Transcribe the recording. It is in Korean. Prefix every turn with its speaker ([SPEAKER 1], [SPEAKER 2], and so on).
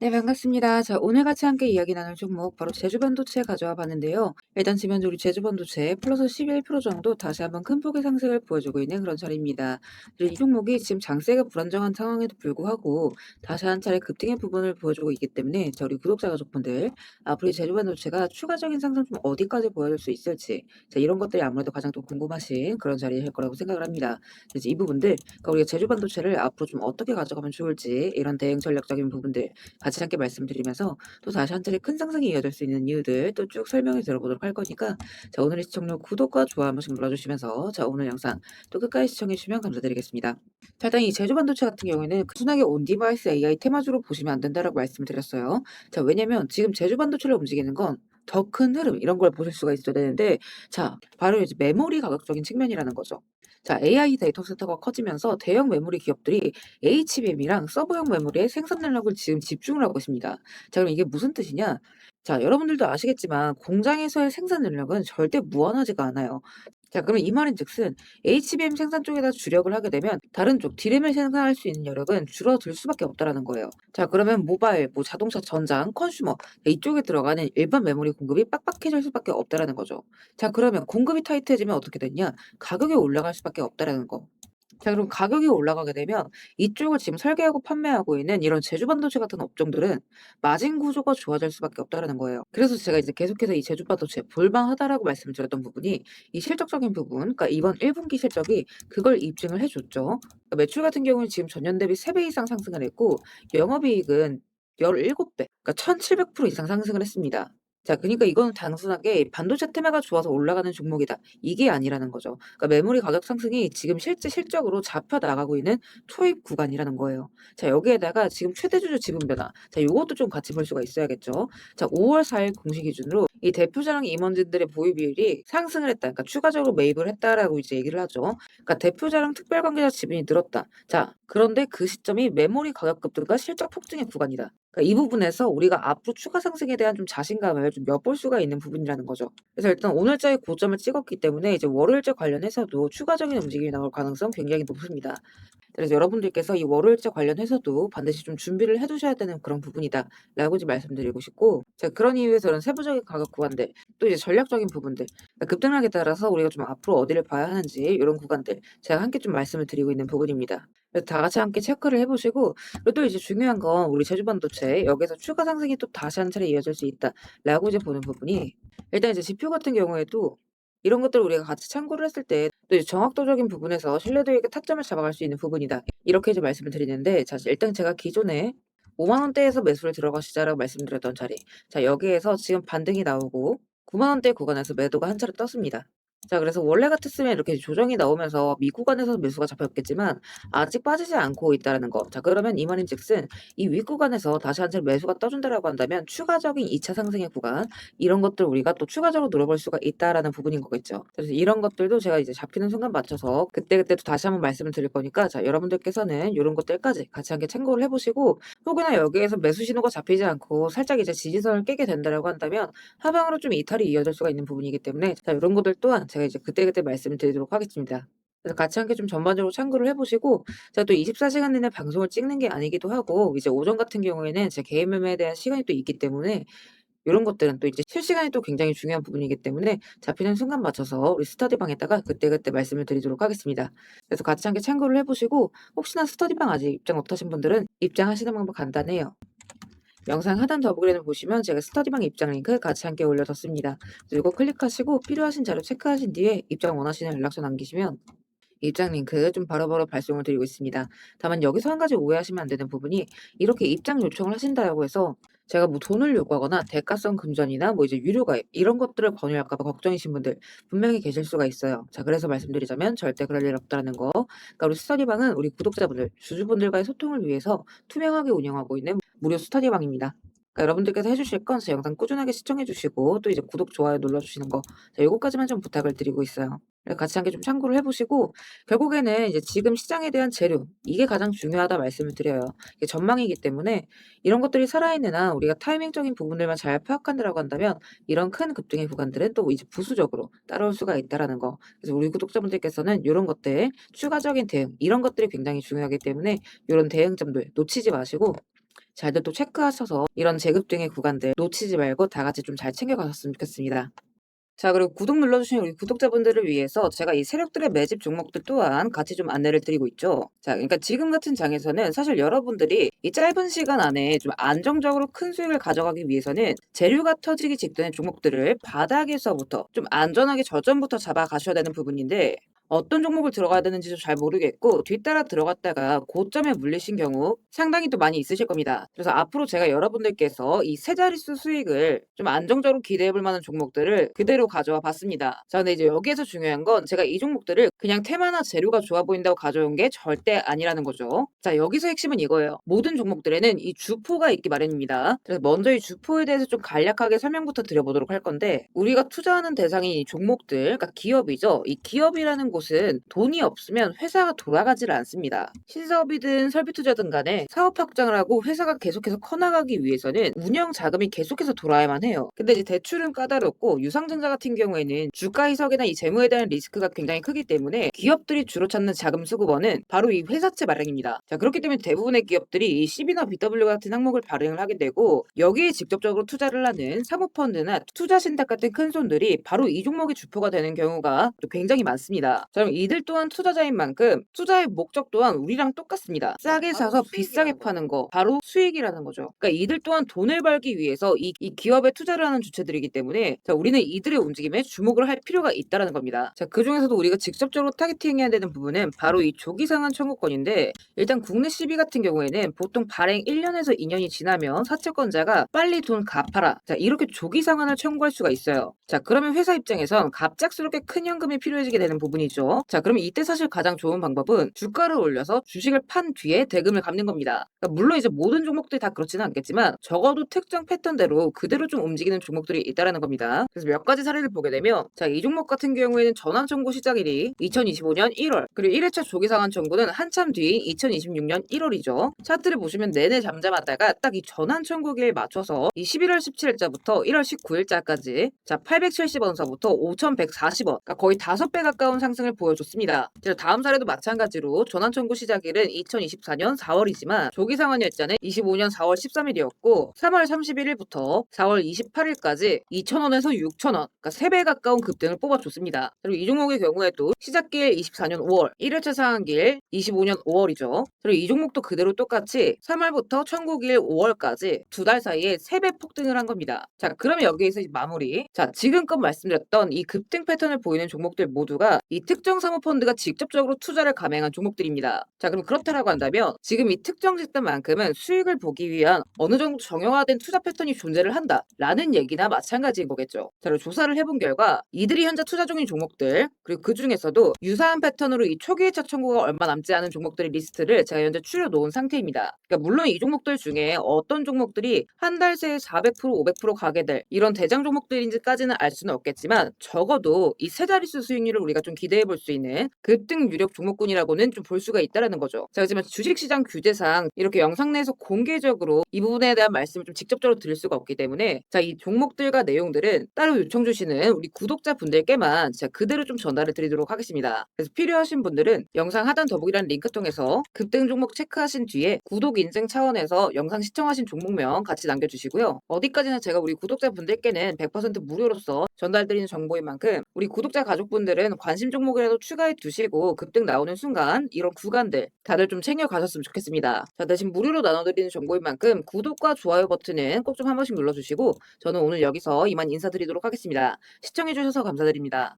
[SPEAKER 1] 네, 반갑습니다. 자, 오늘 같이 함께 이야기 나눌 종목 바로 제주반도체 가져와 봤는데요. 일단 지면적으로 제주반도체 플러스 11% 정도 다시 한번 큰 폭의 상승을 보여주고 있는 그런 자리입니다. 그리고 이 종목이 지금 장세가 불안정한 상황에도 불구하고 다시 한 차례 급등의 부분을 보여주고 있기 때문에 자, 우리 구독자 가족분들 앞으로 이 제주반도체가 추가적인 상승 좀 어디까지 보여줄 수 있을지 자, 이런 것들이 아무래도 가장 또 궁금하신 그런 자리일 거라고 생각을 합니다. 그래서 이 부분들 그러니까 우리가 제주반도체를 앞으로 좀 어떻게 가져가면 좋을지 이런 대응 전략적인 부분들 같이 함께 말씀드리면서 또 다시 한 차례 큰 상승이 이어질 수 있는 이유들 또 쭉 설명해 들어보도록 할 거니까 자, 오늘의 시청률 구독과 좋아요 한 번씩 눌러주시면서 자, 오늘 영상 또 끝까지 시청해 주시면 감사드리겠습니다. 자, 일단 이 제조 반도체 같은 경우에는 순하게 온 디바이스 AI 테마주로 보시면 안 된다라고 말씀을 드렸어요. 자, 왜냐면 지금 제조 반도체를 움직이는 건 더 큰 흐름 이런 걸 보실 수가 있어야 되는데 자, 바로 이제 메모리 가격적인 측면이라는 거죠. 자, AI 데이터 센터가 커지면서 대형 메모리 기업들이 HBM이랑 서버용 메모리의 생산 능력을 지금 집중을 하고 있습니다. 자, 그럼 이게 무슨 뜻이냐? 자, 여러분들도 아시겠지만 공장에서의 생산 능력은 절대 무한하지가 않아요. 자, 그러면 이 말인즉슨 HBM 생산 쪽에다 주력을 하게 되면 다른 쪽 D램을 생산할 수 있는 여력은 줄어들 수밖에 없다라는 거예요. 자, 그러면 모바일, 뭐 자동차 전장, 컨슈머 이쪽에 들어가는 일반 메모리 공급이 빡빡해질 수밖에 없다라는 거죠. 자, 그러면 공급이 타이트해지면 어떻게 되냐? 가격이 올라갈 수밖에 없다라는 거. 자, 그럼 가격이 올라가게 되면 이쪽을 지금 설계하고 판매하고 있는 이런 제조 반도체 같은 업종들은 마진 구조가 좋아질 수밖에 없다라는 거예요. 그래서 제가 이제 계속해서 이 제조 반도체 볼만하다라고 말씀을 드렸던 부분이 이 실적적인 부분, 그러니까 이번 1분기 실적이 그걸 입증을 해줬죠. 그러니까 매출 같은 경우는 지금 전년 대비 3배 이상 상승을 했고 영업이익은 17배, 그러니까 1700% 이상 상승을 했습니다. 자, 그러니까 이거는 단순하게 반도체 테마가 좋아서 올라가는 종목이다. 이게 아니라는 거죠. 그러니까 메모리 가격 상승이 지금 실제 실적으로 잡혀 나가고 있는 초입 구간이라는 거예요. 자, 여기에다가 지금 최대 주주 지분 변화. 자, 요것도 좀 같이 볼 수가 있어야겠죠. 자, 5월 4일 공시 기준으로 이 대표자랑 임원진들의 보유 비율이 상승을 했다. 그러니까 추가적으로 매입을 했다라고 이제 얘기를 하죠. 그러니까 대표자랑 특별 관계자 지분이 늘었다. 자, 그런데 그 시점이 메모리 가격 급등과 실적 폭증의 구간이다. 그러니까 이 부분에서 우리가 앞으로 추가 상승에 대한 좀 자신감을 좀 엿볼 수가 있는 부분이라는 거죠. 그래서 일단 오늘자의 고점을 찍었기 때문에 이제 월요일째 관련해서도 추가적인 움직임이 나올 가능성 굉장히 높습니다. 그래서 여러분들께서 이 월요일째 관련해서도 반드시 좀 준비를 해 두셔야 되는 그런 부분이다라고 좀 말씀드리고 싶고 자, 그런 이유에서 이런 세부적인 가격 구간들 또 이제 전략적인 부분들 그러니까 급등락에 따라서 우리가 좀 앞으로 어디를 봐야 하는지 이런 구간들 제가 함께 좀 말씀을 드리고 있는 부분입니다. 그래서 다 같이 함께 체크를 해 보시고 그리고 또 이제 중요한 건 우리 제주 반도체 여기서 추가 상승이 또 다시 한 차례 이어질 수 있다라고 이제 보는 부분이 일단 이제 지표 같은 경우에도 이런 것들을 우리가 같이 참고를 했을 때 또 이제 정확도적인 부분에서 신뢰도 있게 타점을 잡아갈 수 있는 부분이다. 이렇게 이제 말씀을 드리는데 자, 일단 제가 기존에 5만 원대에서 매수를 들어가시자라고 말씀드렸던 자리. 자, 여기에서 지금 반등이 나오고 9만 원대 구간에서 매도가 한 차례 떴습니다. 자, 그래서 원래 같았으면 이렇게 조정이 나오면서 미구간에서 매수가 잡혔겠지만 아직 빠지지 않고 있다라는 거. 자, 그러면 이 말인즉슨 이 윗구간에서 다시 한 차례 매수가 떠준다라고 한다면 추가적인 2차 상승의 구간 이런 것들 우리가 또 추가적으로 노려볼 수가 있다라는 부분인 거겠죠. 그래서 이런 것들도 제가 이제 잡히는 순간 맞춰서 그때그때 또 다시 한번 말씀을 드릴 거니까 자, 여러분들께서는 이런 것들까지 같이 함께 참고를 해보시고 혹여나 여기에서 매수 신호가 잡히지 않고 살짝 이제 지지선을 깨게 된다라고 한다면 하방으로 좀 이탈이 이어질 수가 있는 부분이기 때문에 자, 이런 것들 또한 제가 이제 그때그때 말씀을 드리도록 하겠습니다. 그래서 같이 함께 좀 전반적으로 참고를 해보시고 제가 또 24시간 내내 방송을 찍는 게 아니기도 하고 이제 오전 같은 경우에는 제 개인 매매에 대한 시간이 또 있기 때문에 요런 것들은 또 이제 실시간이 또 굉장히 중요한 부분이기 때문에 잡히는 순간 맞춰서 우리 스터디방에다가 그때그때 말씀을 드리도록 하겠습니다. 그래서 같이 함께 참고를 해 보시고 혹시나 스터디방 아직 입장 못하신 분들은 입장하시는 방법 간단해요. 영상 하단 더보기란을 보시면 제가 스터디방 입장 링크 같이 함께 올려뒀습니다. 그래서 요거 클릭하시고 필요하신 자료 체크하신 뒤에 입장 원하시는 연락처 남기시면 입장 링크 좀 바로바로 발송을 드리고 있습니다. 다만 여기서 한 가지 오해하시면 안 되는 부분이 이렇게 입장 요청을 하신다고 해서 제가 뭐 돈을 요구하거나 대가성 금전이나 뭐 이제 유료 가입 이런 것들을 권유할까 봐 걱정이신 분들 분명히 계실 수가 있어요. 자, 그래서 말씀드리자면 절대 그럴 일 없다라는 거. 그러니까 우리 스터디방은 우리 구독자분들, 주주분들과의 소통을 위해서 투명하게 운영하고 있는 무료 스터디방입니다. 그러니까 여러분들께서 해주실 건 제 영상 꾸준하게 시청해주시고 또 이제 구독, 좋아요 눌러주시는 거 자, 요거까지만 좀 부탁을 드리고 있어요. 같이 함께 좀 참고를 해보시고 결국에는 이제 지금 시장에 대한 재료 이게 가장 중요하다 말씀을 드려요. 이게 전망이기 때문에 이런 것들이 살아있는 한 우리가 타이밍적인 부분들만 잘 파악한다라고 한다면 이런 큰 급등의 구간들은 또 이제 부수적으로 따라올 수가 있다라는 거. 그래서 우리 구독자분들께서는 이런 것들 추가적인 대응 이런 것들이 굉장히 중요하기 때문에 이런 대응점들 놓치지 마시고 잘들 또 체크하셔서 이런 재급 등의 구간들 놓치지 말고 다 같이 좀 잘 챙겨가셨으면 좋겠습니다. 자, 그리고 구독 눌러주신 우리 구독자분들을 위해서 제가 이 세력들의 매집 종목들 또한 같이 좀 안내를 드리고 있죠. 자, 그러니까 지금 같은 장에서는 사실 여러분들이 이 짧은 시간 안에 좀 안정적으로 큰 수익을 가져가기 위해서는 재료가 터지기 직전의 종목들을 바닥에서부터 좀 안전하게 저점부터 잡아가셔야 되는 부분인데, 어떤 종목을 들어가야 되는지도 잘 모르겠고 뒤따라 들어갔다가 고점에 물리신 경우 상당히 또 많이 있으실 겁니다. 그래서 앞으로 제가 여러분들께서 이 세 자릿수 수익을 좀 안정적으로 기대해 볼 만한 종목들을 그대로 가져와 봤습니다. 자, 근데 이제 여기에서 중요한 건 제가 이 종목들을 그냥 테마나 재료가 좋아 보인다고 가져온 게 절대 아니라는 거죠. 자, 여기서 핵심은 이거예요. 모든 종목들에는 이 주포가 있기 마련입니다. 그래서 먼저 이 주포에 대해서 좀 간략하게 설명부터 드려보도록 할 건데, 우리가 투자하는 대상이 이 종목들, 그러니까 기업이죠. 이 기업이라는 곳은 돈이 없으면 회사가 돌아가질 않습니다. 신사업이든 설비투자든 간에 사업 확장을 하고 회사가 계속해서 커나가기 위해서는 운영 자금이 계속해서 돌아야만 해요. 근데 이제 대출은 까다롭고 유상증자 같은 경우에는 주가 희석이나 이 재무에 대한 리스크가 굉장히 크기 때문에 기업들이 주로 찾는 자금 수급원은 바로 이 회사채 발행입니다. 자, 그렇기 때문에 대부분의 기업들이 이 CB나 BW 같은 항목을 발행을 하게 되고, 여기에 직접적으로 투자를 하는 사모펀드나 투자신탁 같은 큰 손들이 바로 이 종목의 주포가 되는 경우가 또 굉장히 많습니다. 자, 그럼 이들 또한 투자자인 만큼 투자의 목적 또한 우리랑 똑같습니다. 싸게 사서 비싸게 파는 거, 바로 수익이라는 거죠. 그러니까 이들 또한 돈을 벌기 위해서 이 기업에 투자를 하는 주체들이기 때문에, 자, 우리는 이들의 움직임에 주목을 할 필요가 있다는 겁니다. 자, 그 중에서도 우리가 직접적으로 타겟팅해야 되는 부분은 바로 이 조기상한 청구권인데, 일단 국내 CB 같은 경우에는 보통 발행 1년에서 2년이 지나면 사채권자가 빨리 돈 갚아라, 자, 이렇게 조기 상환을 청구할 수가 있어요. 자, 그러면 회사 입장에선 갑작스럽게 큰 현금이 필요해지게 되는 부분이죠. 자, 그러면 이때 사실 가장 좋은 방법은 주가를 올려서 주식을 판 뒤에 대금을 갚는 겁니다. 그러니까 물론 이제 모든 종목들이 다 그렇지는 않겠지만 적어도 특정 패턴대로 그대로 좀 움직이는 종목들이 있다라는 겁니다. 그래서 몇 가지 사례를 보게 되면, 자, 이 종목 같은 경우에는 전환 청구 시작일이 2025년 1월, 그리고 1회차 조기 상환 청구는 한참 뒤 2026년 1월이죠. 차트를 보시면 내내 잠잠하다가 딱 이 전환 청구기에 맞춰서 이 11월 17일자부터 1월 19일자까지 자 870원서부터 5140원, 그러니까 거의 5배 가까운 상승을 보여줬습니다. 다음 사례도 마찬가지로 전환 청구 시작일은 2024년 4월이지만 조기 상환 일자는 25년 4월 13일이었고 3월 31일부터 4월 28일까지 2,000원에서 6,000원, 그러니까 3배 가까운 급등을 뽑아줬습니다. 그리고 이 종목의 경우에도 시작길 24년 5월, 1회차 상한길 25년 5월이죠. 그리고 이 종목도 그대로 똑같이 3월부터 청구길 5월까지 두 달 사이에 3배 폭등을 한 겁니다. 자, 그러면 여기에서 이제 마무리. 자, 지금껏 말씀드렸던 이 급등 패턴을 보이는 종목들 모두가 이 특정 사모펀드가 직접적으로 투자를 감행한 종목들입니다. 자, 그럼 그렇다라고 한다면 지금 이 특정 집단만큼은 수익을 보기 위한 어느 정도 정형화된 투자 패턴이 존재를 한다라는 얘기나 마찬가지인 거겠죠. 자, 그리고 조사를 해본 결과 이들이 현재 투자 중인 종목들, 그리고 그 중에서도 유사한 패턴으로 이 초기 회차 청구가 얼마 남지 않은 종목들의 리스트를 제가 현재 추려놓은 상태입니다. 그러니까 물론 이 종목들 중에 어떤 종목들이 한 달 새에 400%, 500% 가게 될 이런 대장 종목들인지까지는 알 수는 없겠지만, 적어도 이 세 자릿수 수익률을 우리가 좀 기대해 볼 수 있는 급등 유력 종목군이라고는 좀 볼 수가 있다라는 거죠. 자, 하지만 주식시장 규제상 이렇게 영상 내에서 공개적으로 이 부분에 대한 말씀을 좀 직접적으로 드릴 수가 없기 때문에, 자, 이 종목들과 내용들은 따로 요청 주시는 우리 구독자분들께만 제가 그대로 좀 전달을 드리도록 하겠습니다. 그래서 필요하신 분들은 영상 하단 더보기란 링크 통해서 급등 종목 체크하신 뒤에 구독 인증 차원에서 영상 시청하신 종목명 같이 남겨주시고요. 어디까지나 제가 우리 구독자분들께는 100% 무료로서 전달드리는 정보인 만큼 우리 구독자 가족분들은 관심 종목이라도 추가해 두시고 급등 나오는 순간 이런 구간들 다들 좀 챙겨 가셨으면 좋겠습니다. 자, 대신 무료로 나눠드리는 정보인 만큼 구독과 좋아요 버튼은 꼭 좀 한 번씩 눌러주시고, 저는 오늘 여기서 이만 인사드리도록 하겠습니다. 시청해주셔서 감사드립니다.